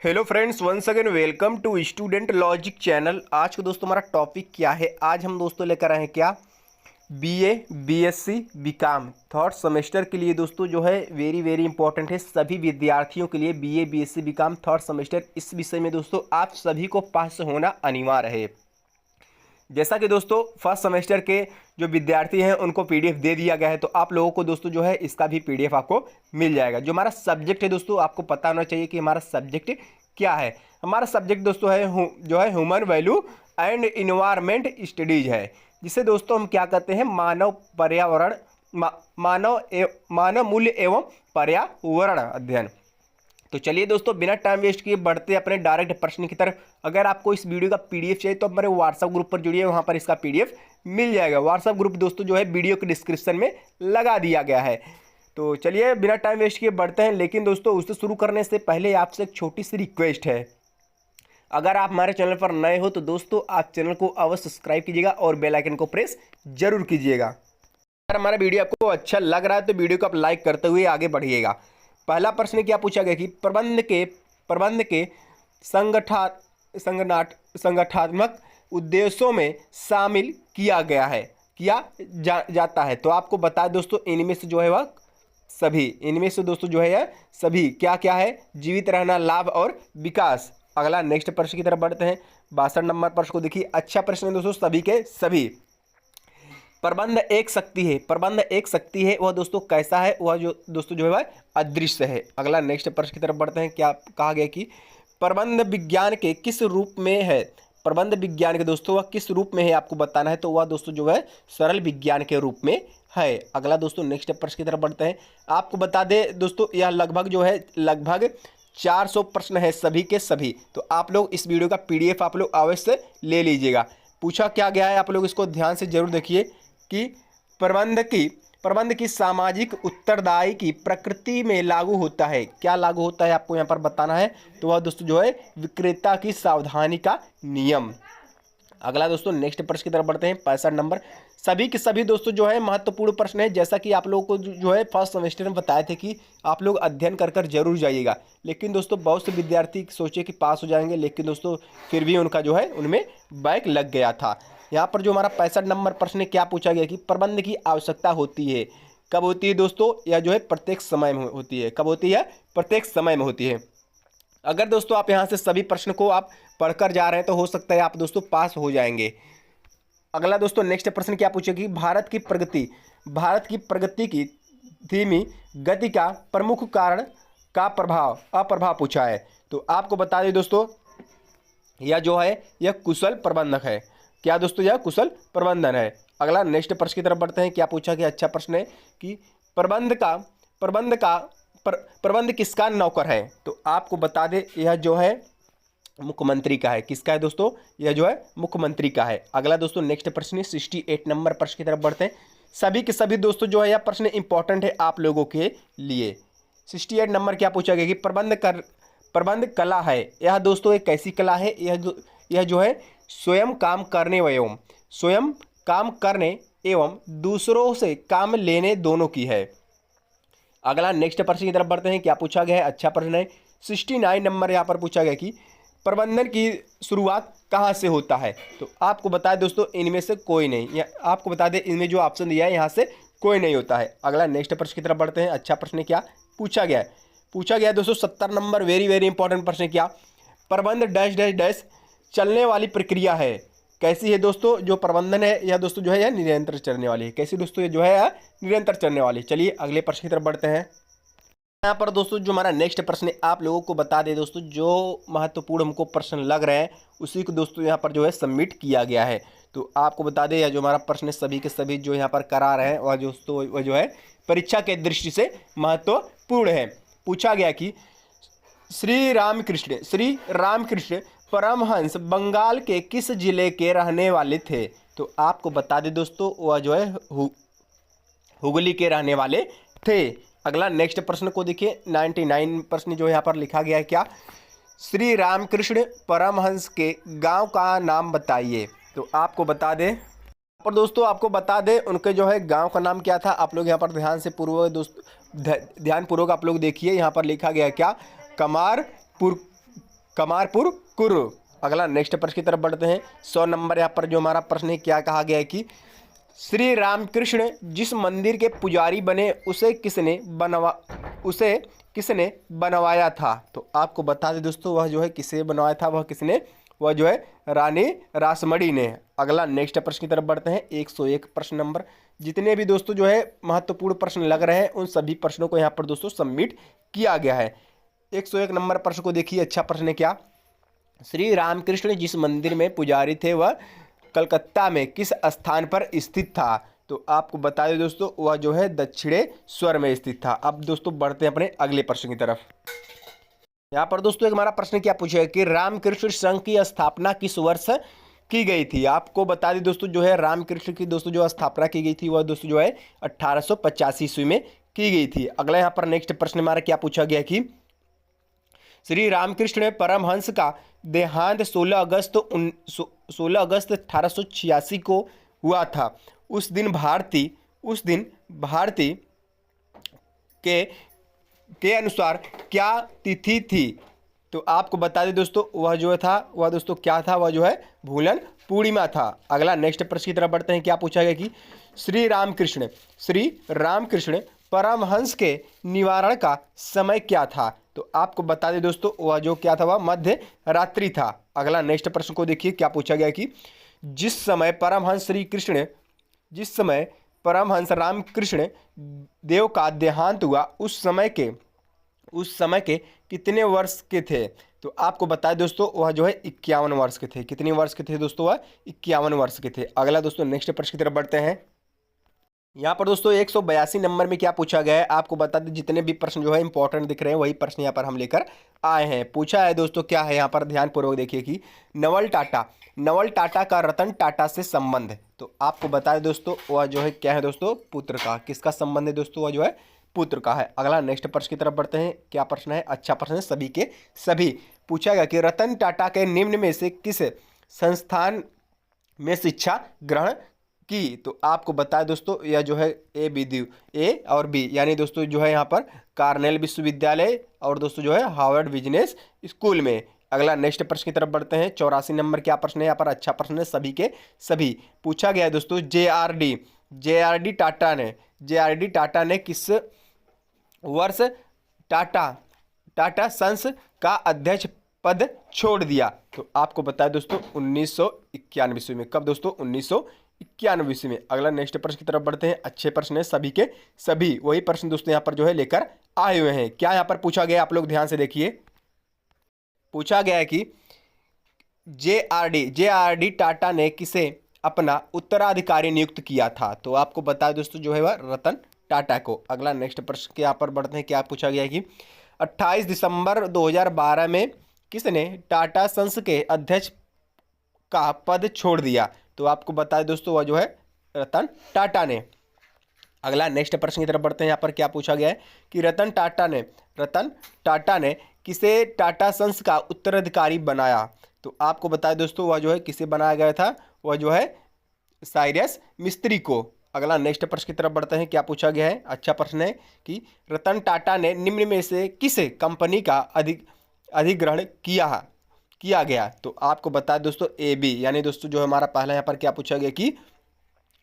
Hello friends, once again welcome to student logic channel. आज का दोस्तों हमारा टॉपिक क्या है? आज हम दोस्तों लेकर आए हैं क्या, BA, BSc, BCom third semester के लिए दोस्तों जो है वेरी वेरी इंपॉर्टेंट है सभी विद्यार्थियों के लिए। BA, BSc, BCom third semester, इस विषय में दोस्तों आप सभी को पास होना अनिवार्य है। जैसा कि दोस्तों फर्स्ट सेमेस्टर के जो विद्यार्थी हैं उनको पीडीएफ दे दिया गया है, तो आप लोगों को दोस्तों जो है इसका भी पीडीएफ आपको मिल जाएगा। जो हमारा सब्जेक्ट है दोस्तों, आपको पता होना चाहिए कि हमारा सब्जेक्ट क्या है। हमारा सब्जेक्ट दोस्तों है जो है human value and environment studies है, जिसे दोस्तों हम क्या कहते हैं, मानव पर्यावरण मानव मूल्य एवं पर्यावरण अध्ययन। तो चलिए दोस्तों बिना टाइम वेस्ट किए बढ़ते अपने डायरेक्ट प्रश्न की तरफ। अगर आपको इस वीडियो का पीडीएफ चाहिए तो हमारे व्हाट्सएप ग्रुप पर जुड़िए, वहां पर इसका पीडीएफ मिल जाएगा। व्हाट्सएप ग्रुप दोस्तों जो है वीडियो के डिस्क्रिप्शन में लगा दिया गया है। तो चलिए बिना टाइम वेस्ट किए बढ़ते हैं। लेकिन दोस्तों उससे शुरू करने से पहले आपसे एक छोटी सी रिक्वेस्ट है, अगर आप हमारे चैनल पर नए हो तो दोस्तों आप चैनल को अवश्य सब्सक्राइब कीजिएगा और बेल आइकन को प्रेस जरूर कीजिएगा। अगर हमारा वीडियो आपको अच्छा लग रहा है तो वीडियो को आप लाइक करते हुए आगे बढ़िएगा। पहला प्रश्न क्या पूछा गया कि प्रबंध के संगठनात्मक उद्देश्यों में शामिल किया जाता है। तो आपको बता दोस्तों इनमें से जो है वह सभी, इनमें से दोस्तों जो है यह सभी क्या क्या है, जीवित रहना, लाभ और विकास। अगला नेक्स्ट प्रश्न की तरफ बढ़ते हैं। 62 नंबर प्रश्न को देखिए, अच्छा प्रश्न है दोस्तों, सभी के सभी। प्रबंध एक शक्ति है, वह दोस्तों कैसा है? वह जो दोस्तों जो है वह अदृश्य है। अगला नेक्स्ट प्रश्न की तरफ बढ़ते हैं। क्या कहा गया कि प्रबंध विज्ञान के किस रूप में है? प्रबंध विज्ञान के दोस्तों वह किस रूप में है आपको बताना है, तो वह दोस्तों जो है सरल विज्ञान के रूप में है। अगला दोस्तों नेक्स्ट प्रश्न की तरफ बढ़ते हैं। आपको बता दें दोस्तों यह लगभग 400 प्रश्न है सभी के सभी। तो आप लोग इस वीडियो का पीडीएफ आप लोग अवश्य ले लीजिएगा। पूछा क्या गया है, आप लोग इसको ध्यान से जरूर देखिए कि प्रबंध की सामाजिक उत्तरदायी की प्रकृति में लागू होता है। क्या लागू होता है आपको यहाँ पर बताना है, तो वह दोस्तों जो है विक्रेता की सावधानी का नियम। अगला दोस्तों नेक्स्ट प्रश्न की तरफ बढ़ते हैं। 65 नंबर, सभी के सभी दोस्तों जो है महत्वपूर्ण प्रश्न है। जैसा कि आप लोगों को जो है फर्स्ट सेमेस्टर में बताए थे कि आप लोग अध्ययन कर जरूर जाइएगा। लेकिन दोस्तों बहुत से विद्यार्थी सोचे कि पास हो जाएंगे, लेकिन दोस्तों फिर भी उनका जो है उनमें बैक लग गया था। यहाँ पर जो हमारा 65 नंबर प्रश्न क्या पूछा गया कि प्रबंध की आवश्यकता होती है, कब होती है दोस्तों? यह जो है प्रत्येक समय में होती है। कब होती है? प्रत्येक समय में होती है। अगर दोस्तों आप यहाँ से सभी प्रश्न को आप पढ़कर जा रहे हैं तो हो सकता है आप दोस्तों पास हो जाएंगे। अगला दोस्तों नेक्स्ट प्रश्न क्या पूछेगी, भारत की प्रगति की धीमी गति का प्रमुख कारण का अप्रभाव पूछा है। तो आपको बता दें दोस्तों यह जो है यह कुशल प्रबंधक है। क्या दोस्तों? यह कुशल प्रबंधन है। अगला नेक्स्ट प्रश्न की तरफ बढ़ते हैं। क्या पूछा गया? अच्छा प्रश्न है कि प्रबंध किसका नौकर है? तो आपको बता दें यह जो है मुख्यमंत्री का है। किसका है दोस्तों? यह जो है मुख्यमंत्री का है। अगला दोस्तों नेक्स्ट प्रश्न है 68 नंबर प्रश्न की तरफ बढ़ते हैं। सभी के सभी दोस्तों जो है यह प्रश्न इंपॉर्टेंट है आप लोगों के लिए। 68 नंबर क्या पूछा गया कि प्रबंध कला है। यह दोस्तों एक कैसी कला है? यह जो है स्वयं काम करने एवं दूसरों से काम लेने दोनों की है। अगला नेक्स्ट प्रश्न की तरफ बढ़ते हैं। क्या पूछा गया है? अच्छा प्रश्न है 69 नंबर यहाँ पर पूछा गया कि प्रबंधन की शुरुआत कहाँ से होता है? तो आपको बताएं दोस्तों इनमें से कोई नहीं, आपको बता दें इनमें जो ऑप्शन दिया है यहाँ से कोई नहीं होता है। अगला नेक्स्ट प्रश्न की तरफ बढ़ते हैं। अच्छा प्रश्न क्या पूछा गया है? पूछा गया दोस्तों 70 नंबर वेरी वेरी इंपॉर्टेंट प्रश्न क्या, प्रबंध डैश डैश डैश चलने वाली प्रक्रिया है। कैसी है दोस्तों? जो प्रबंधन है यह दोस्तों जो है यह निरंतर चलने वाली है। कैसी दोस्तों? ये जो है निरंतर चलने वाली है। चलिए अगले प्रश्न की तरफ बढ़ते हैं। यहाँ पर दोस्तों जो हमारा नेक्स्ट प्रश्न है आप लोगों को बता दें दोस्तों, जो महत्वपूर्ण हमको प्रश्न लग रहे हैं उसी को दोस्तों यहाँ पर जो है सबमिट किया गया है। तो आपको बता दें यह जो हमारा प्रश्न है सभी के सभी जो यहाँ पर करा रहे हैं वह दोस्तों वह जो है परीक्षा के दृष्टि से महत्वपूर्ण है। पूछा गया कि श्री रामकृष्ण परमहंस बंगाल के किस जिले के रहने वाले थे? तो आपको बता दें दोस्तों वह जो है हुगली के रहने वाले थे। अगला नेक्स्ट प्रश्न को देखिए 99 प्रश्न जो यहाँ पर लिखा गया है क्या, श्री रामकृष्ण परमहंस के गांव का नाम बताइए। तो आपको बता दें पर दोस्तों आपको बता दें उनके जो है गांव का नाम क्या था। आप लोग यहाँ पर ध्यानपूर्वक आप लोग देखिए, यहाँ पर लिखा गया है क्या, कमारपुर कमारपुर कुर्र। अगला नेक्स्ट प्रश्न की तरफ बढ़ते हैं। 100 नंबर यहाँ पर जो हमारा प्रश्न है, क्या कहा गया है कि श्री रामकृष्ण जिस मंदिर के पुजारी बने उसे किसने बनवाया था? तो आपको बता दें दोस्तों, वह जो है किसे बनवाया था, वह जो है रानी रासमणी ने। अगला नेक्स्ट प्रश्न की तरफ बढ़ते हैं। 101 प्रश्न नंबर। जितने भी दोस्तों जो है महत्वपूर्ण प्रश्न लग रहे हैं उन सभी प्रश्नों को यहाँ पर दोस्तों सबमिट किया गया है। 101 नंबर प्रश्न को देखिए, अच्छा प्रश्न है क्या? श्री रामकृष्ण जिस मंदिर में पुजारी थे वह कलकत्ता में किस स्थान पर स्थित था? तो आपको बता दें दोस्तों, वह जो है दक्षिणेश्वर में स्थित था। अब दोस्तों बढ़ते हैं अपने अगले प्रश्न की तरफ। यहाँ पर दोस्तों एक हमारा प्रश्न क्या पूछा है कि रामकृष्ण संघ की स्थापना किस वर्ष की गई थी? आपको बता दें दोस्तों, जो है रामकृष्ण की दोस्तों जो स्थापना की गई थी वह दोस्तों जो है 1885 ईस्वी में की गई थी। अगला यहाँ पर नेक्स्ट प्रश्न हमारा क्या पूछा गया कि श्री रामकृष्ण परमहंस का देहांत 16 अगस्त 1886 को हुआ था। उस दिन भारती के अनुसार क्या तिथि थी? तो आपको बता दें दोस्तों, वह जो था वह दोस्तों क्या था, वह जो है भूलन पूर्णिमा था। अगला नेक्स्ट प्रश्न की तरफ बढ़ते हैं। क्या पूछा गया कि श्री रामकृष्ण परमहंस के निवारण का समय क्या था? तो आपको बता दें दोस्तों, वह जो क्या था, वह मध्य रात्रि था। अगला नेक्स्ट प्रश्न को देखिए, क्या पूछा गया कि जिस समय परमहंस रामकृष्ण देव का देहांत हुआ उस समय के कितने वर्ष के थे? तो आपको बताएं दोस्तों, वह जो है 51 वर्ष के थे। कितने वर्ष के थे दोस्तों? वह 51 वर्ष के थे। अगला दोस्तों नेक्स्ट प्रश्न की तरफ बढ़ते हैं। यहाँ पर दोस्तों 182 नंबर में क्या पूछा गया है, आपको बता दें। जितने भी प्रश्न जो है इंपॉर्टेंट दिख रहे हैं वही प्रश्न यहाँ पर हम लेकर आए हैं। पूछा है दोस्तों, क्या है यहाँ पर, ध्यानपूर्वक देखिए कि नवल टाटा का रतन टाटा से संबंध। तो आपको बता दें दोस्तों, वह जो है क्या है दोस्तों, पुत्र का। किसका संबंध है दोस्तों? वह जो है पुत्र का है। अगला नेक्स्ट प्रश्न की तरफ बढ़ते हैं। क्या प्रश्न है? अच्छा प्रश्न है, सभी के सभी। पूछा गया कि रतन टाटा के निम्न में से किस संस्थान में शिक्षा ग्रहण की? तो आपको बताएं दोस्तों, यह जो है ए और बी, यानी दोस्तों जो है यहाँ पर कार्नेल विश्वविद्यालय और दोस्तों जो है हार्वर्ड बिजनेस स्कूल में। अगला नेक्स्ट प्रश्न की तरफ बढ़ते हैं। 84 नंबर क्या प्रश्न है यहाँ पर? अच्छा प्रश्न है, सभी के सभी। पूछा गया है दोस्तों, जे.आर.डी. टाटा ने किस वर्ष टाटा सन्स का अध्यक्ष पद छोड़ दिया? तो आपको बताया दोस्तों 1991 ईस्वी में। कब दोस्तों? 1991 ईस्वी में। अगला नेक्स्ट प्रश्न की तरफ बढ़ते हैं। अच्छे प्रश्न है, सभी के सभी। वही प्रश्न दोस्तों यहाँ पर जो है लेकर आए हुए हैं। क्या यहाँ पर पूछा गया, आप लोग ध्यान से देखिए। पूछा गया है कि जे.आर.डी. टाटा ने किसे अपना उत्तराधिकारी नियुक्त किया था? तो आपको बताया दोस्तों जो है वह रतन टाटा को। अगला नेक्स्ट प्रश्न के यहाँ पर बढ़ते हैं। क्या पूछा गया है कि 28 दिसंबर 2012 में किसने टाटा सन्स के अध्यक्ष का पद छोड़ दिया? तो आपको बताया दोस्तों, वह जो है रतन टाटा ने। अगला नेक्स्ट प्रश्न की तरफ बढ़ते हैं। यहाँ पर क्या पूछा गया है कि रतन टाटा ने किसे टाटा सन्स का उत्तराधिकारी बनाया? तो आपको बताया दोस्तों, वह जो है किसे बनाया गया था? वह जो है साइरस मिस्त्री को। अगला नेक्स्ट प्रश्न की तरफ बढ़ते हैं। क्या पूछा गया है? अच्छा प्रश्न है कि रतन टाटा ने निम्न में से किस कंपनी का अधिग्रहण किया गया? तो आपको बताया दोस्तों AB, यानी दोस्तों जो हमारा पहला यहाँ पर क्या पूछा गया कि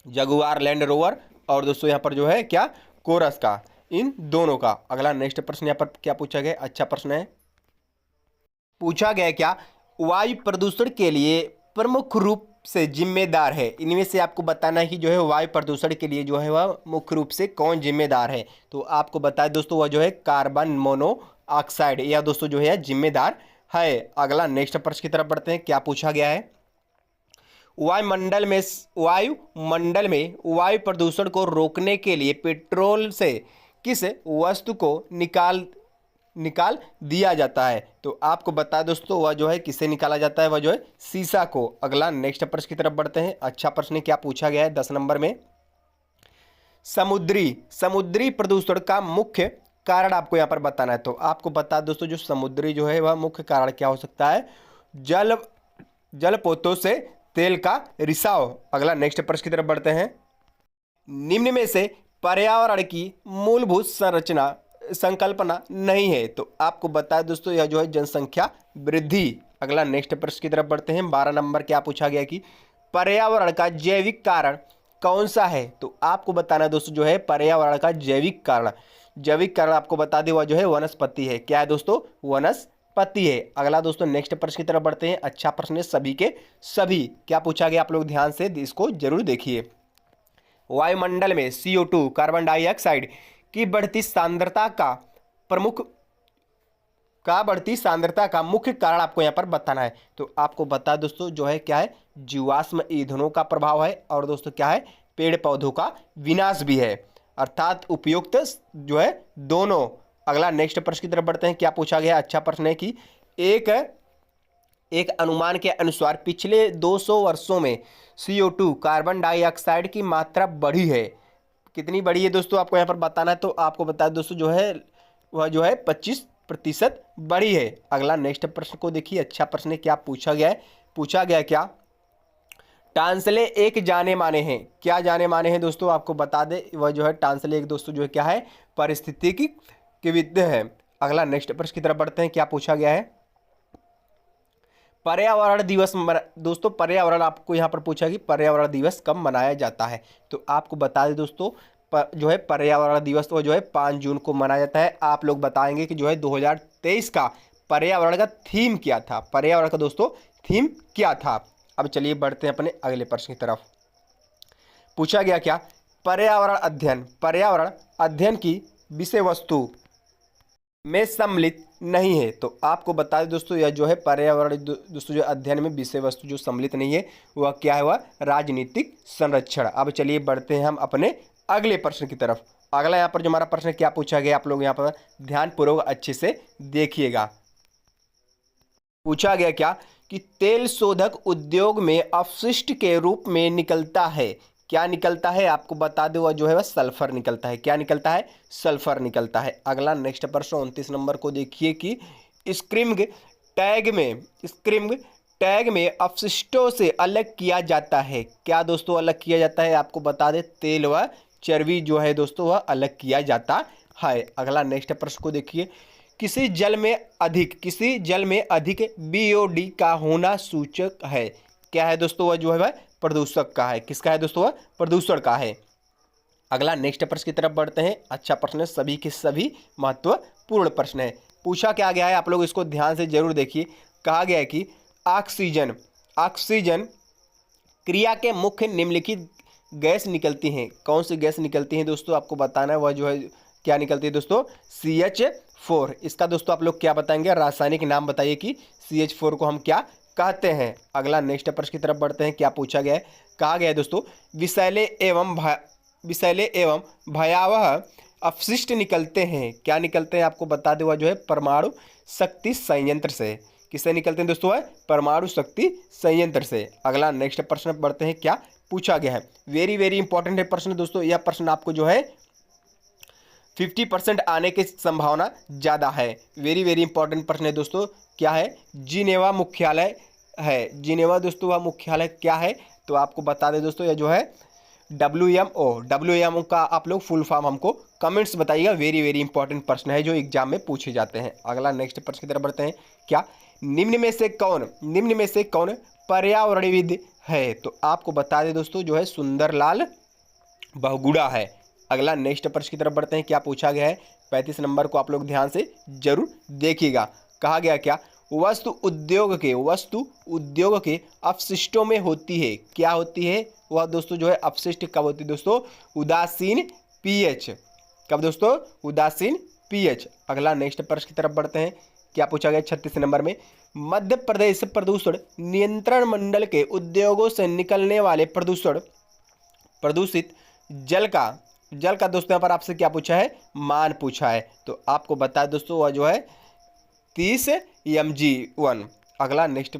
जगुआर लैंड रोवर और दोस्तों यहाँ पर जो है क्या कोरस का, इन दोनों का। अगला नेक्स्ट प्रश्न यहाँ पर क्या पूछा गया? अच्छा प्रश्न है। पूछा गया क्या वायु प्रदूषण के लिए प्रमुख रूप से जिम्मेदार है? इनमें से आपको बताना है कि जो है वायु प्रदूषण के लिए जो है वह मुख्य रूप से कौन जिम्मेदार है? तो आपको बताए दोस्तों, वह जो है कार्बन मोनोऑक्साइड, यह दोस्तों जो है जिम्मेदार है। अगला नेक्स्ट प्रश्न की तरफ बढ़ते हैं। क्या पूछा गया है? वायुमंडल में वायु प्रदूषण को रोकने के लिए पेट्रोल से किस वस्तु को निकाल दिया जाता है? तो आपको बता दोस्तों, वह जो है किसे निकाला जाता है? वह जो है सीसा को। अगला नेक्स्ट प्रश्न की तरफ बढ़ते हैं। अच्छा प्रश्न क्या पूछा गया है 10 नंबर में? समुद्री प्रदूषण का मुख्य कारण आपको यहाँ पर बताना है। तो आपको बता दोस्तों, जो समुद्री जो है वह मुख्य कारण क्या हो सकता है? जलपोतों से तेल का रिसाव। अगला नेक्स्ट प्रश्न की तरफ बढ़ते हैं। निम्न में से पर्यावरण की मूलभूत संरचना संकल्पना नहीं है। तो आपको बताया दोस्तों यह जो है जनसंख्या वृद्धि। अगला नेक्स्ट प्रश्न की तरफ बढ़ते हैं। 12 नंबर क्या पूछा गया कि पर्यावरण का जैविक कारण कौन सा है। तो आपको बताना है दोस्तों जो है पर्यावरण का जैविक कारण। जैविक कारण आपको बता दें वह जो है वनस्पति है। क्या है दोस्तों? वनस्पति है। अगला दोस्तों नेक्स्ट प्रश्न की तरफ बढ़ते हैं। अच्छा प्रश्न है सभी के सभी। क्या पूछा गया आप लोग ध्यान से इसको जरूर देखिए। वायुमंडल में CO2 कार्बन डाइऑक्साइड की बढ़ती सांद्रता का मुख्य कारण आपको यहाँ पर बताना है। तो आपको बता दोस्तों जो है क्या है, जीवाश्म ईंधनों का प्रभाव है, और दोस्तों क्या है, पेड़ पौधों का विनाश भी है, अर्थात उपयुक्त जो है दोनों। अगला नेक्स्ट प्रश्न की तरफ बढ़ते हैं। क्या पूछा गया? अच्छा प्रश्न है कि एक अनुमान के अनुसार पिछले 200 वर्षों में CO2 कार्बन डाइऑक्साइड की मात्रा बढ़ी है। कितनी बढ़ी है दोस्तों आपको यहाँ पर बताना है। तो आपको बता दोस्तों जो है वह जो है 25% बढ़ी है। अगला नेक्स्ट प्रश्न को देखिए। अच्छा प्रश्न है। क्या पूछा गया है? पूछा गया क्या टांसले एक जाने माने हैं। क्या जाने माने हैं दोस्तों आपको बता दे वह जो है टांसले एक दोस्तों जो है क्या है, पारिस्थितिकी विद्या है। अगला नेक्स्ट प्रश्न की तरफ बढ़ते हैं। क्या पूछा गया है? पर्यावरण दिवस दोस्तों पर्यावरण आपको यहाँ पर पूछा कि पर्यावरण दिवस कब मनाया जाता है। तो आपको बता दें दोस्तों जो है पर्यावरण दिवस वो जो है 5 जून को मनाया जाता है। आप लोग बताएंगे कि जो है 2023 का पर्यावरण का थीम क्या था। पर्यावरण का दोस्तों थीम क्या था। अब चलिए बढ़ते हैं अपने अगले प्रश्न की तरफ। पूछा गया क्या पर्यावरण अध्ययन की विषय वस्तु में सम्मिलित नहीं है। तो आपको बता दें दोस्तों यह जो है पर्यावरण दोस्तों जो अध्ययन में विषय वस्तु जो सम्मिलित नहीं है वह क्या है, वह राजनीतिक संरक्षण। अब चलिए बढ़ते हैं हम अपने अगले प्रश्न की तरफ। अगला यहाँ पर जो हमारा प्रश्न क्या पूछा गया आप लोग यहाँ पर ध्यानपूर्वक अच्छे से देखिएगा। पूछा गया क्या कि तेल शोधक उद्योग में अपशिष्ट के रूप में निकलता है। क्या निकलता है आपको बता दो वह जो है वह सल्फर निकलता है। क्या निकलता है? सल्फर निकलता है। अगला नेक्स्ट प्रश्न 29 नंबर को देखिए कि स्क्रिम्ग टैग में अपशिष्टों से अलग किया जाता है। क्या दोस्तों अलग किया जाता है? आपको बता दे तेल व चर्बी जो है दोस्तों वह अलग किया जाता है। अगला नेक्स्ट प्रश्न को देखिए। किसी जल में अधिक BOD का होना सूचक है। क्या है दोस्तों? वह जो है वह प्रदूषक का है। किसका है दोस्तों? वह प्रदूषण का है। अगला नेक्स्ट प्रश्न की तरफ बढ़ते हैं। अच्छा प्रश्न है सभी के सभी महत्वपूर्ण प्रश्न है। पूछा क्या गया है आप लोग इसको ध्यान से जरूर देखिए। कहा गया है कि ऑक्सीजन क्रिया के मुख्य निम्नलिखित गैस निकलती हैं। कौन सी गैस निकलती हैं दोस्तों आपको बताना है। वह जो है क्या निकलती है दोस्तों? CH4। इसका दोस्तों आप लोग क्या बताएंगे? रासायनिक नाम बताइए कि CH4 को हम क्या कहते हैं। अगला नेक्स्ट प्रश्न की तरफ बढ़ते हैं। क्या पूछा गया है? कहा गया है दोस्तों विषैले एवं भयावह अपशिष्ट निकलते हैं। क्या निकलते हैं आपको बता दें वह जो है परमाणु शक्ति संयंत्र से। किससे निकलते हैं दोस्तों? है परमाणु शक्ति संयंत्र से। अगला नेक्स्ट प्रश्न बढ़ते हैं। क्या पूछा गया है? वेरी वेरी इंपॉर्टेंट है प्रश्न दोस्तों। यह प्रश्न आपको जो है 50% आने की संभावना ज़्यादा है। वेरी वेरी इंपॉर्टेंट प्रश्न है दोस्तों। क्या है? जिनेवा मुख्यालय है। जिनेवा दोस्तों वह मुख्यालय क्या है? तो आपको बता दें दोस्तों यह जो है WMO का आप लोग फुल फॉर्म हमको कमेंट्स बताइएगा। वेरी वेरी इंपॉर्टेंट प्रश्न है जो एग्जाम में पूछे जाते हैं। अगला नेक्स्ट प्रश्न की तरफ बढ़ते हैं। क्या निम्न में से कौन पर्यावरणविद है? तो आपको बता दें दोस्तों जो है सुंदरलाल बहुगुणा है। अगला नेक्स्ट प्रश्न की तरफ बढ़ते हैं। क्या पूछा गया है? 35 नंबर को आप लोग ध्यान से जरूर देखिएगा। कहा गया क्या वस्तु उद्योग के अपशिष्टों में होती है। क्या होती है वह दोस्तों जो है अपशिष्ट कब होती है दोस्तों? उदासीन pH। कब दोस्तों? उदासीन pH। अगला नेक्स्ट प्रश्न की तरफ बढ़ते हैं। क्या पूछा गया 36 नंबर में? मध्य प्रदेश प्रदूषण नियंत्रण मंडल के उद्योगों से निकलने वाले प्रदूषित जल का दोस्तों यहाँ पर आपसे क्या पूछा है? मान पूछा है। तो आपको बता दोस्तों वह जो है 30 mg/1। अगला नेक्स्ट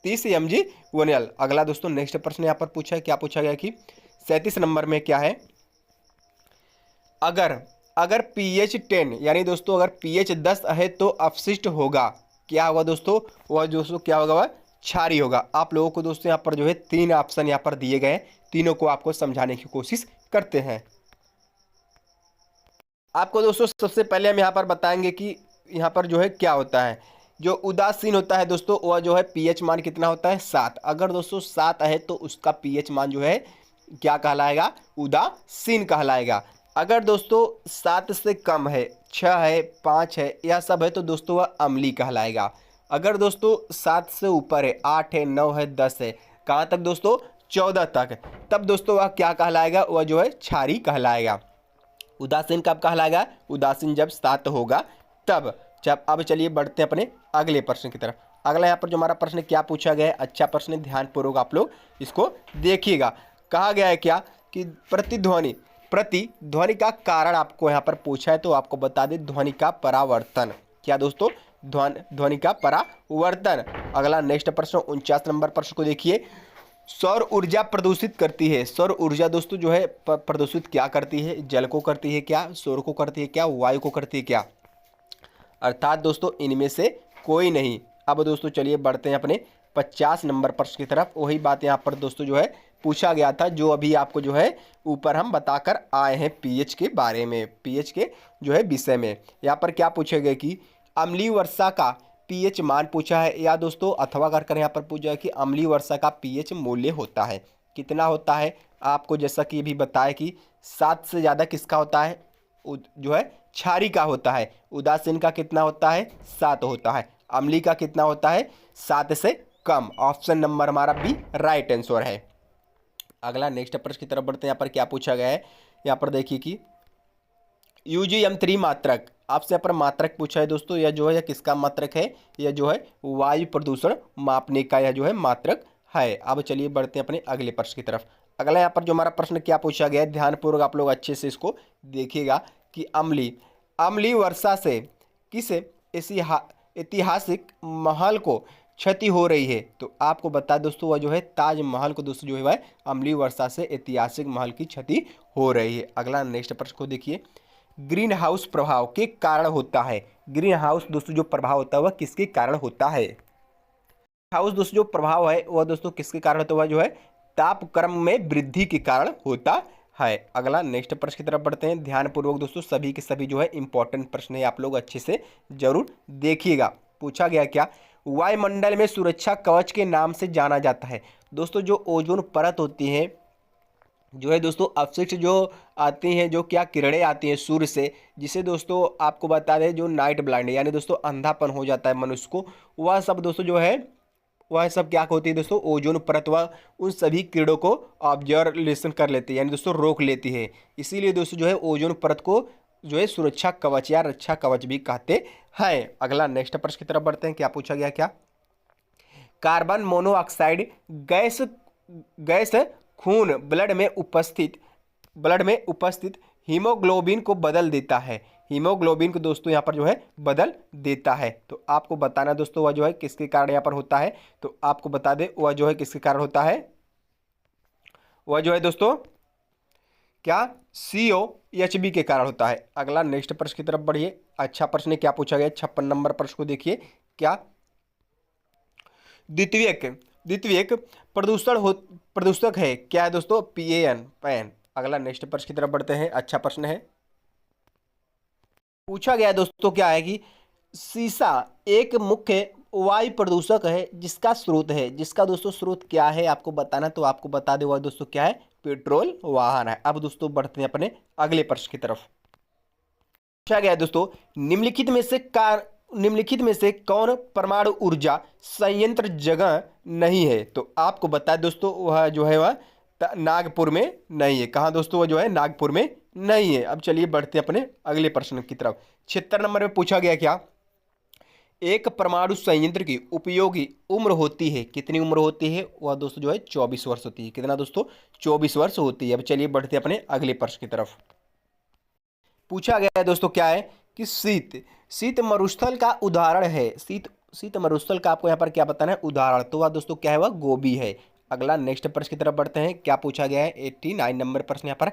30 mg/1L। अगला दोस्तों नेक्स्ट प्रश्न यहाँ पर पूछा है। क्या पूछा गया कि 37 नंबर में क्या है? अगर pH 10 यानी दोस्तों अगर pH 10 है तो अपशिष्ट होगा। क्या होगा दोस्तों? वह दोस्तों क्या होगा? वह क्षारीय होगा। आप लोगों को दोस्तों यहाँ पर जो है 3 ऑप्शन यहाँ पर दिए गए हैं। तीनों को आपको समझाने की कोशिश करते हैं। आपको दोस्तों सबसे पहले हम यहाँ पर बताएंगे कि यहाँ पर जो है क्या होता है। जो उदासीन होता है दोस्तों वह जो है पीएच मान कितना होता है 7। अगर दोस्तों 7 है तो उसका पीएच मान जो है क्या कहलाएगा, उदासीन कहलाएगा। अगर दोस्तों 7 से कम है, 6 है, 5 है, यह सब है तो दोस्तों वह अम्लीय कहलाएगा। अगर दोस्तों 7 से ऊपर है, 8 है, 9 है, 10 है, कहाँ तक दोस्तों 14 तक, तब दोस्तों वह क्या कहलाएगा, वह जो है क्षारीय कहलाएगा। उदासीन कब कहलाएगा, उदासीन जब 7 होगा तब। जब अब चलिए बढ़ते हैं अपने अगले प्रश्न की तरफ। अगला यहाँ पर जो हमारा प्रश्न क्या पूछा गया है, अच्छा प्रश्न, ध्यानपूर्वक आप लोग इसको देखिएगा। कहा गया है क्या कि प्रतिध्वनि का कारण आपको यहाँ पर पूछा है, तो आपको बता दें ध्वनि का परावर्तन। क्या दोस्तों, ध्वनि का परावर्तन। अगला नेक्स्ट प्रश्न 49 नंबर प्रश्न को देखिए। सौर ऊर्जा प्रदूषित करती है। सौर ऊर्जा दोस्तों जो है प्रदूषित क्या करती है, जल को करती है क्या, सौर को करती है क्या, वायु को करती है क्या, अर्थात दोस्तों इनमें से कोई नहीं। अब दोस्तों चलिए बढ़ते हैं अपने 50 नंबर प्रश्न की तरफ। वही बात यहाँ पर दोस्तों जो है पूछा गया था, जो अभी आपको जो है ऊपर हम बताकर आए हैं पीएच के बारे में, पीएच के जो है विषय में। यहाँ पर क्या पूछा गया कि अम्लीय वर्षा का पीएच मान पूछा है, या दोस्तों अथवा कर यहाँ पर पूछा है कि अम्लीय वर्षा का पीएच मूल्य होता है कितना होता है। आपको जैसा कि अभी बताया कि 7 से ज़्यादा किसका होता है, जो है क्षारीय का होता है। उदासीन का कितना होता है, 7 होता है। अम्लीय का कितना होता है, 7 से कम। ऑप्शन नंबर हमारा बी राइट आंसर है। अगला नेक्स्ट प्रश्न की तरफ बढ़ते हैं। यहाँ पर क्या पूछा गया है, यहाँ पर देखिए कि यूजीएम 3 मात्रक, आपसे यहाँ पर मात्रक पूछा है दोस्तों। यह जो है यह किसका मात्रक है, यह जो है वायु प्रदूषण मापने का यह जो है मात्रक है। अब चलिए बढ़ते हैं अपने अगले प्रश्न की तरफ। अगला यहाँ पर जो हमारा प्रश्न क्या पूछा गया है, ध्यानपूर्वक आप लोग अच्छे से इसको देखिएगा कि अम्लीय वर्षा से किस ऐतिहासिक महल को क्षति हो रही है। तो आपको बता दोस्तों वह जो है ताजमहल को दोस्तों जो है वह अम्लीय वर्षा से ऐतिहासिक महल की क्षति हो रही है। अगला नेक्स्ट प्रश्न को देखिए। ग्रीन हाउस प्रभाव के कारण होता है। ग्रीन हाउस दोस्तों जो प्रभाव होता है वह किसके कारण होता है। हाउस दोस्तों जो प्रभाव है वह दोस्तों किसके कारण होता है, वह जो है तापक्रम में वृद्धि के कारण होता है। अगला नेक्स्ट प्रश्न की तरफ बढ़ते हैं। ध्यानपूर्वक दोस्तों सभी के सभी जो है इंपॉर्टेंट प्रश्न है, आप लोग अच्छे से जरूर देखिएगा। पूछा गया क्या, वायुमंडल में सुरक्षा कवच के नाम से जाना जाता है। दोस्तों जो ओजोन परत होती है, जो है दोस्तों अपशिष्ट जो आती हैं, जो क्या किरणें आती हैं सूर्य से, जिसे दोस्तों आपको बता दें जो नाइट ब्लाइंड यानी दोस्तों अंधापन हो जाता है मनुष्य को, वह सब दोस्तों जो है वह सब क्या होती है दोस्तों, ओजोन परत वह उन सभी किरणों को ऑब्जर्वेशन कर लेती है, यानी दोस्तों रोक लेती है। इसीलिए दोस्तों जो है ओजोन परत को जो है सुरक्षा कवच या रक्षा कवच भी कहते हैं। अगला नेक्स्ट प्रश्न की तरफ बढ़ते हैं। क्या पूछा गया, क्या कार्बन मोनोऑक्साइड गैस खून ब्लड में उपस्थित हीमोग्लोबिन को बदल देता है। हीमोग्लोबिन को दोस्तों यहाँ पर जो है बदल देता है। तो आपको बताना दोस्तों वह जो है किसके कारण यहाँ पर होता है। तो आपको बता दें वह जो है किसके कारण होता है, वह जो है दोस्तों क्या COHB के कारण होता है। अगला नेक्स्ट प्रश्न की तरफ बढ़िए। अच्छा प्रश्न है, क्या पूछा गया 56 नंबर प्रश्न को देखिए। क्या द्वितीयक प्रदूषक है, क्या है दोस्तों, पैन। अगला नेक्स्ट प्रश्न की तरफ बढ़ते हैं। अच्छा प्रश्न है, पूछा गया दोस्तों क्या है कि सीसा एक मुख्य वायु प्रदूषक है जिसका दोस्तों स्रोत क्या है आपको बताना। तो आपको बता दे वह दोस्तों क्या है, पेट्रोल वाहन है। अब दोस्तों बढ़ते हैं अपने अगले प्रश्न की तरफ। पूछा गया दोस्तों निम्नलिखित में से कौन परमाणु ऊर्जा संयंत्र जगह नहीं है। तो आपको बता दोस्तों वह जो है वह नागपुर में नहीं है। कहाँ दोस्तों, वह जो है नागपुर में नहीं है। अब चलिए बढ़ते अपने अगले प्रश्न की तरफ। 76 नंबर में पूछा गया क्या, एक परमाणु संयंत्र की उपयोगी उम्र होती है, कितनी उम्र होती है, वह दोस्तों जो है 24 वर्ष होती है। कितना दोस्तों, 24 वर्ष होती है। अब चलिए बढ़ते अपने अगले प्रश्न की तरफ। पूछा गया है दोस्तों क्या है कि शीत मरुस्थल का उदाहरण है। शीत मरुस्थल का आपको यहाँ पर क्या बताना है, उदाहरण। तो वह दोस्तों क्या है, वह गोबी है। अगला नेक्स्ट प्रश्न की तरफ बढ़ते हैं। क्या पूछा गया है 89 नंबर प्रश्न यहाँ पर,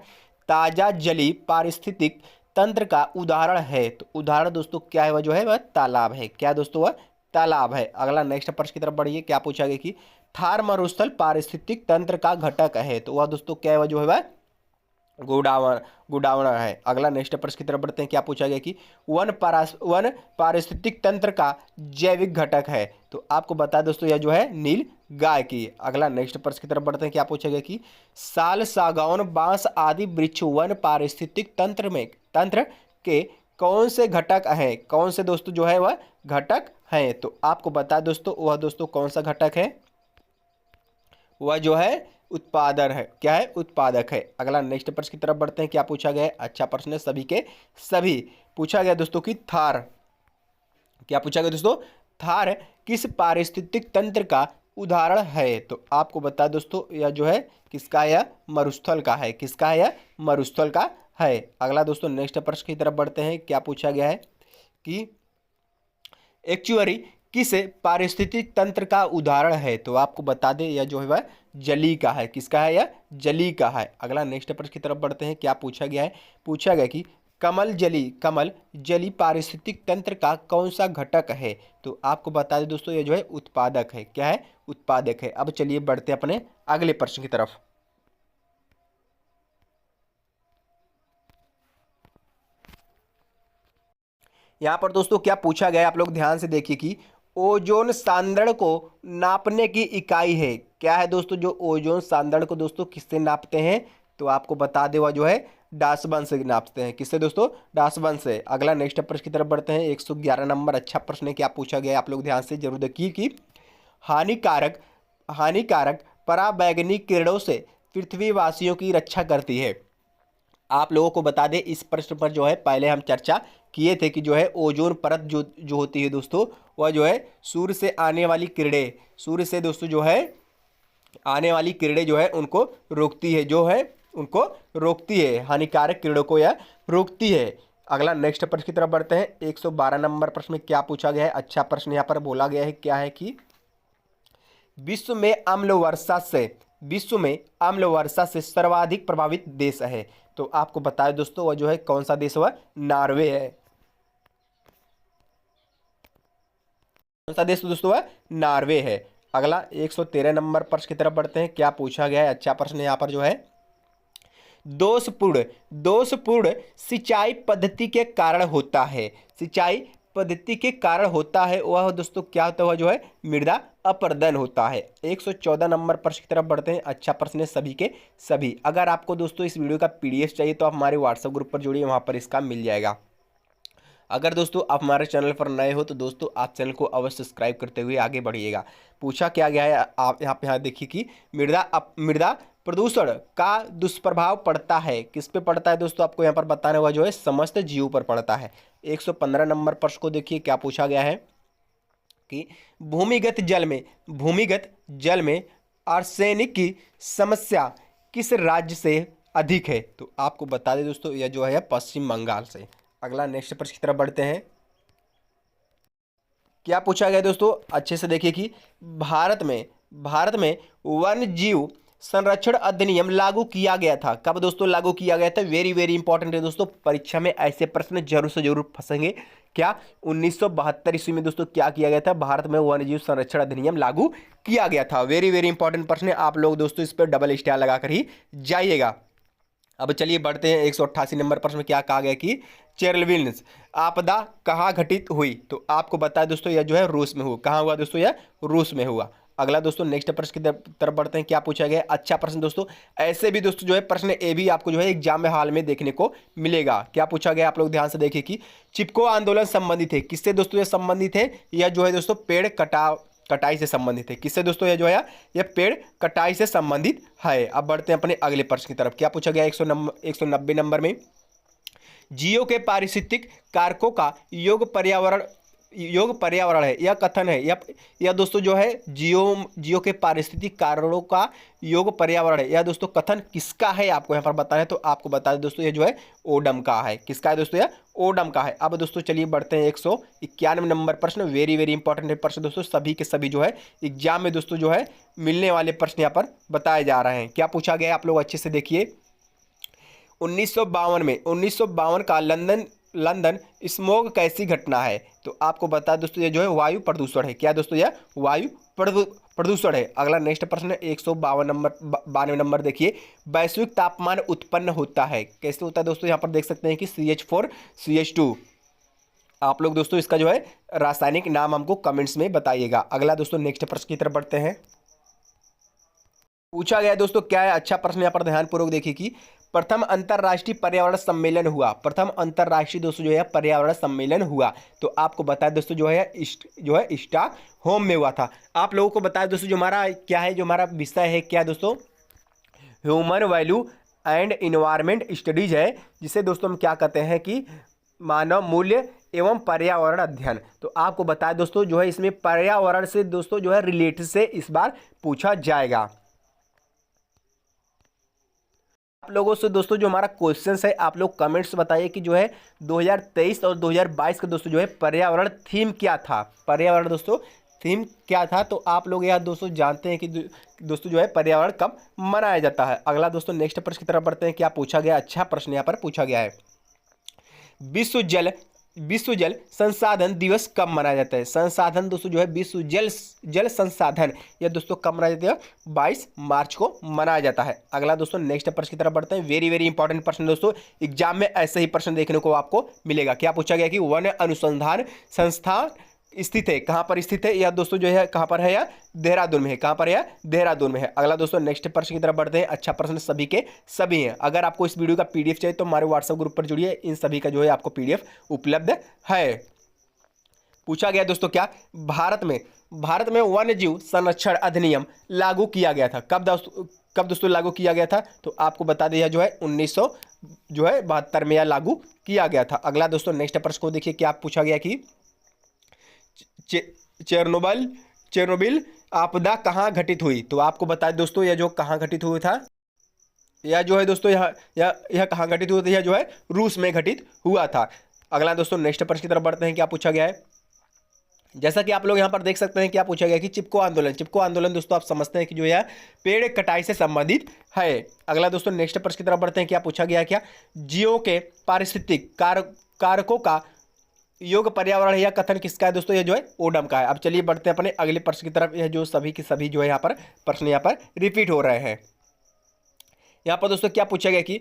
ताजा जलीय पारिस्थितिक तंत्र का उदाहरण है। तो उदाहरण दोस्तों क्या है, वह जो है वह तालाब है। क्या दोस्तों, वह तालाब है। अगला नेक्स्ट प्रश्न की तरफ बढ़िए। क्या पूछा गया कि थार मरुस्थल पारिस्थितिक तंत्र का घटक है। तो वह दोस्तों क्या है, वह जो है वह गुडावन गुडावना है। अगला नेक्स्ट प्रश्न की तरफ बढ़ते हैं। क्या पूछा गया कि वन पारिस्थितिक तंत्र का जैविक घटक है। तो आपको बता दोस्तों यह जो है नील गाय की। अगला नेक्स्ट प्रश्न की तरफ बढ़ते हैं। क्या पूछा गया कि साल, सागौन, बांस आदि वृक्ष वन पारिस्थितिक तंत्र के कौन से घटक हैं, कौन से दोस्तों जो है वह घटक हैं। तो आपको बता दोस्तों वह दोस्तों कौन सा घटक है, वह जो है उत्पादन है। क्या है, उत्पादक है। अगला नेक्स्ट प्रश्न की तरफ बढ़ते हैं। क्या पूछा गया है, अच्छा प्रश्न है, सभी के सभी पूछा गया दोस्तों कि थार, क्या पूछा गया दोस्तों, थार किस पारिस्थितिक तंत्र का उदाहरण है। तो आपको बता दोस्तों यह जो है किसका है, यह मरुस्थल का है। किसका है, यह मरुस्थल का है। अगला दोस्तों नेक्स्ट प्रश्न की तरफ बढ़ते हैं। क्या पूछा गया है कि एक्चुअरी किस पारिस्थितिक तंत्र का उदाहरण है। तो आपको बता दें यह जो है वह जली का है। किसका है, यह जली का है। अगला नेक्स्ट प्रश्न की तरफ बढ़ते हैं। क्या पूछा गया है, पूछा गया कि कमल जली पारिस्थितिक तंत्र का कौन सा घटक है। तो आपको बता दें दोस्तों यह जो है उत्पादक है। क्या है, उत्पादक है। अब चलिए बढ़ते हैं अपने अगले प्रश्न की तरफ। यहाँ पर दोस्तों क्या पूछा गया है, आप लोग ध्यान से देखिए कि ओजोन सांद्रण को नापने की इकाई है। क्या है दोस्तों, जो ओजोन सांद्रण को दोस्तों किससे नापते हैं। तो आपको बता दे वह जो है डासबन से नापते हैं। किससे दोस्तों, डासबन से। अगला नेक्स्ट प्रश्न की तरफ बढ़ते हैं। 111 नंबर अच्छा प्रश्न है। क्या पूछा गया है, आप लोग ध्यान से जरूर देखिए कि हानिकारक पराबैंगनी किरणों से पृथ्वीवासियों की रक्षा करती है। आप लोगों को बता दें इस प्रश्न पर जो है पहले हम चर्चा किए थे कि जो है ओजोन परत जो होती है दोस्तों, वह जो है सूर्य से आने वाली किरणें, सूर्य से दोस्तों जो है आने वाली किरणें जो है उनको रोकती है, जो है उनको रोकती है, हानिकारक किरणों को यह रोकती है। अगला नेक्स्ट प्रश्न की तरफ बढ़ते हैं। 112 नंबर प्रश्न में क्या पूछा गया है, अच्छा प्रश्न यहाँ पर बोला गया है। क्या है कि विश्व में अम्ल वर्षा से सर्वाधिक प्रभावित देश है। तो आपको बताया दोस्तों वह जो है कौन सा देश, वह नॉर्वे है। कौन सा देश दोस्तों, वह नॉर्वे है। अगला 113 नंबर प्रश्न की तरफ बढ़ते हैं। क्या पूछा गया है, अच्छा प्रश्न यहाँ पर जो है दोषपूर्ण सिंचाई पद्धति के कारण होता है। सिंचाई पद्धति के कारण होता है वह दोस्तों क्या होता है, वह जो है मृदा अपरदन होता है। 114 नंबर प्रश्न की तरफ बढ़ते हैं। अच्छा प्रश्न है, सभी के सभी। अगर आपको दोस्तों इस वीडियो का पीडीएफ चाहिए तो आप हमारे व्हाट्सएप ग्रुप पर जुड़िए, वहां पर इसका मिल जाएगा। अगर दोस्तों आप हमारे चैनल पर नए हो तो दोस्तों आप चैनल को अवश्य सब्सक्राइब करते हुए आगे बढ़िएगा। पूछा क्या गया है, आप यहाँ देखिए कि मृदा प्रदूषण का दुष्प्रभाव पड़ता है। किस पे पड़ता है दोस्तों, आपको यहाँ पर बताना हुआ जो है समस्त जीवों पर पड़ता है। 115 नंबर प्रश्न को देखिए। क्या पूछा गया है कि भूमिगत जल में आर्सेनिक की समस्या किस राज्य से अधिक है। तो आपको बता दें दोस्तों यह जो है पश्चिम बंगाल से। अगला नेक्स्ट प्रश्न की तरफ बढ़ते हैं। क्या पूछा गया दोस्तों, अच्छे से देखिए कि भारत में वन जीव संरक्षण अधिनियम लागू किया गया था। कब दोस्तों लागू किया गया था, वेरी वेरी इंपॉर्टेंट है दोस्तों, परीक्षा में ऐसे प्रश्न जरूर से जरूर फंसेंगे। क्या 1972 ईस्वी में दोस्तों क्या किया गया था, भारत में वन जीव संरक्षण अधिनियम लागू किया गया था। वेरी वेरी इंपॉर्टेंट प्रश्न है, आप लोग दोस्तों इस पर डबल स्टार लगाकर ही जाइएगा। अब चलिए बढ़ते हैं 188 नंबर प्रश्न में। क्या कहा गया कि चेरनोबिल आपदा कहाँ घटित हुई। तो आपको बताया दोस्तों यह जो है रूस में हुआ। कहाँ हुआ दोस्तों, यह रूस में हुआ। अगला दोस्तों नेक्स्ट प्रश्न की तरफ बढ़ते हैं। क्या पूछा गया, अच्छा प्रश्न दोस्तों। ऐसे भी दोस्तों जो है प्रश्न ए भी आपको जो है एग्जाम में हाल में देखने को मिलेगा। क्या पूछा गया, आप लोग ध्यान से देखिए कि चिपको आंदोलन संबंधित है। किससे दोस्तों यह संबंधित है, यह जो है दोस्तों पेड़ कटाई से संबंधित है। किससे दोस्तों यह जो है यह पेड़ कटाई से संबंधित है। अब बढ़ते हैं अपने अगले प्रश्न की तरफ। क्या पूछा गया 190 नंबर में, जीओ के पारिस्थितिक कारकों का योग पर्यावरण है। यह कथन है, यह दोस्तों जो है जियो के पारिस्थितिक कारणों का योग पर्यावरण है। यह दोस्तों कथन किसका है, आपको यहाँ पर बताना है। तो आपको बता दें दोस्तों यह जो है ओडम का है। किसका है दोस्तों, यह ओडम का है। अब दोस्तों चलिए बढ़ते हैं 191 नंबर प्रश्न। वेरी वेरी इंपॉर्टेंट प्रश्न दोस्तों, सभी के सभी जो है एग्जाम में दोस्तों जो है मिलने वाले प्रश्न यहाँ पर बताए जा रहे हैं। क्या पूछा गया आप लोग अच्छे से देखिए। 1952 का लंदन स्मोग कैसी घटना है। तो आपको बता दोस्तों ये जो है वायु प्रदूषण है। क्या दोस्तों, यह वायु प्रदूषण है। अगला नेक्स्ट प्रश्न 152 नंबर 92 नंबर देखिए, वैश्विक तापमान उत्पन्न होता है, कैसे होता है दोस्तों? यहाँ पर देख सकते हैं कि CH4 CH2। आप लोग दोस्तों इसका जो है रासायनिक नाम हमको कमेंट्स में बताइएगा। अगला दोस्तों नेक्स्ट प्रश्न की तरफ बढ़ते हैं। पूछा गया दोस्तों क्या है, अच्छा प्रश्न यहाँ पर ध्यानपूर्वक देखिए कि प्रथम अंतर्राष्ट्रीय पर्यावरण सम्मेलन हुआ, प्रथम अंतर्राष्ट्रीय दोस्तों जो है पर्यावरण सम्मेलन हुआ, तो आपको बताया दोस्तों जो है स्टॉकहोम में हुआ था। आप लोगों को बताया दोस्तों जो हमारा क्या है, जो हमारा विषय है क्या दोस्तों, human value and environment studies है, जिसे दोस्तों हम क्या कहते हैं कि मानव मूल्य एवं पर्यावरण अध्ययन। तो आपको बताया दोस्तों जो है इसमें पर्यावरण से दोस्तों जो है रिलेटेड से इस बार पूछा जाएगा। आप लोगों से दोस्तों जो हमारा क्वेश्चन है, आप लोग कमेंट्स बताइए कि जो है 2023 और 2022 का दोस्तों जो है पर्यावरण थीम क्या था, पर्यावरण दोस्तों थीम क्या था। तो आप लोग यहाँ दोस्तों जानते हैं कि दोस्तों जो है पर्यावरण कब मनाया जाता है। अगला दोस्तों नेक्स्ट प्रश्न की तरफ बढ़ते हैं। क्या पूछा गया, अच्छा प्रश्न यहाँ पर पूछा गया है, विश्व जल संसाधन दिवस कब मनाया जाता है? संसाधन दोस्तों जो है विश्व जल संसाधन यह दोस्तों कब मनाया जाता है? 22 मार्च को मनाया जाता है। अगला दोस्तों नेक्स्ट प्रश्न की तरफ बढ़ते हैं। वेरी वेरी इंपॉर्टेंट प्रश्न दोस्तों, एग्जाम में ऐसे ही प्रश्न देखने को आपको मिलेगा। क्या पूछा गया कि वन अनुसंधान संस्थान स्थित है, कहाँ पर स्थित है? यह दोस्तों जो है कहाँ पर है? या देहरादून में है। कहाँ पर है? देहरादून में है। अगला दोस्तों नेक्स्ट प्रश्न की तरफ बढ़ते हैं। अच्छा प्रश्न सभी के सभी हैं। अगर आपको इस वीडियो का PDF चाहिए तो हमारे व्हाट्सएप ग्रुप पर जुड़िए, इन सभी का जो है आपको PDF उपलब्ध है। पूछा गया दोस्तों क्या, भारत में वन्य जीव संरक्षण अधिनियम लागू किया गया था, कब दोस्तों लागू किया गया था? तो आपको बता दिया जो है 1972 में यह लागू किया गया था। अगला दोस्तों नेक्स्ट प्रश्न को देखिए, क्या पूछा गया कि चेरनोबिल आपदा कहाँ घटित हुई? तो आपको बताया दोस्तों यह जो कहाँ घटित हुआ था, यह जो है दोस्तों यह कहाँ घटित हुआ था? यह जो है रूस में घटित हुआ था। अगला दोस्तों नेक्स्ट प्रश्न की तरफ बढ़ते हैं। क्या पूछा गया है, जैसा कि आप लोग यहाँ पर देख सकते हैं, क्या पूछा गया कि चिपको आंदोलन दोस्तों आप समझते हैं कि जो है पेड़ कटाई से संबंधित है। अगला दोस्तों नेक्स्ट प्रश्न की तरफ बढ़ते हैं। क्या पूछा गया, क्या जीवों के पारिस्थितिक कारकों का योग पर्यावरण है, यह कथन किसका है दोस्तों? यह जो है ओडम का है। अब चलिए बढ़ते हैं अपने अगले प्रश्न की तरफ। यह जो सभी के सभी जो है यहाँ पर प्रश्न यहाँ पर रिपीट हो रहे हैं। यहाँ पर दोस्तों क्या पूछा गया कि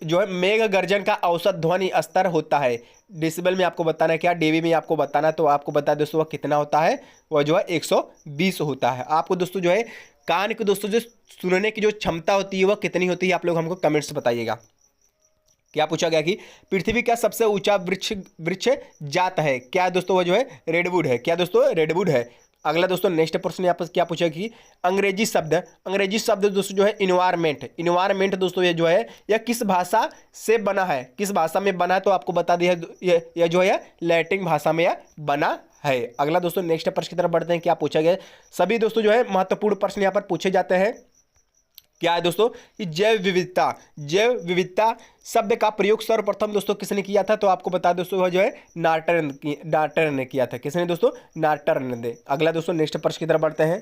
जो है मेघ गर्जन का औसत ध्वनि स्तर होता है, डेसिबल में आपको बताना है, क्या डीबी में आपको बताना, तो आपको बता दोस्तों वह कितना होता है? वह जो है 120 होता है। आपको दोस्तों जो है कान की दोस्तों जो सुनने की जो क्षमता होती है वह कितनी होती है? आप लोग हमको कमेंट्स बताइएगा। क्या पूछा गया कि पृथ्वी का सबसे ऊंचा वृक्ष जात है, क्या दोस्तों? वह जो है रेडवुड है। क्या दोस्तों? रेडवुड है। अगला दोस्तों नेक्स्ट प्रश्न यहाँ पर क्या पूछा कि अंग्रेजी शब्द दोस्तों जो है इन्वायरमेंट दोस्तों ये जो है यह किस भाषा से बना है, किस भाषा में बना है? तो आपको बता दिया यह जो है लैटिन भाषा में यह बना है। अगला दोस्तों नेक्स्ट प्रश्न की तरफ बढ़ते हैं। क्या पूछा गया, सभी दोस्तों जो है महत्वपूर्ण प्रश्न यहाँ पर पूछे जाते हैं। क्या है दोस्तों कि जैव विविधता शब्द का प्रयोग सर्वप्रथम दोस्तों किसने किया था? तो आपको बता दोस्तों वह जो है नार्टर ने किया था। किसने दोस्तों? नार्टर ने। अगला दोस्तों नेक्स्ट प्रश्न की तरफ बढ़ते हैं।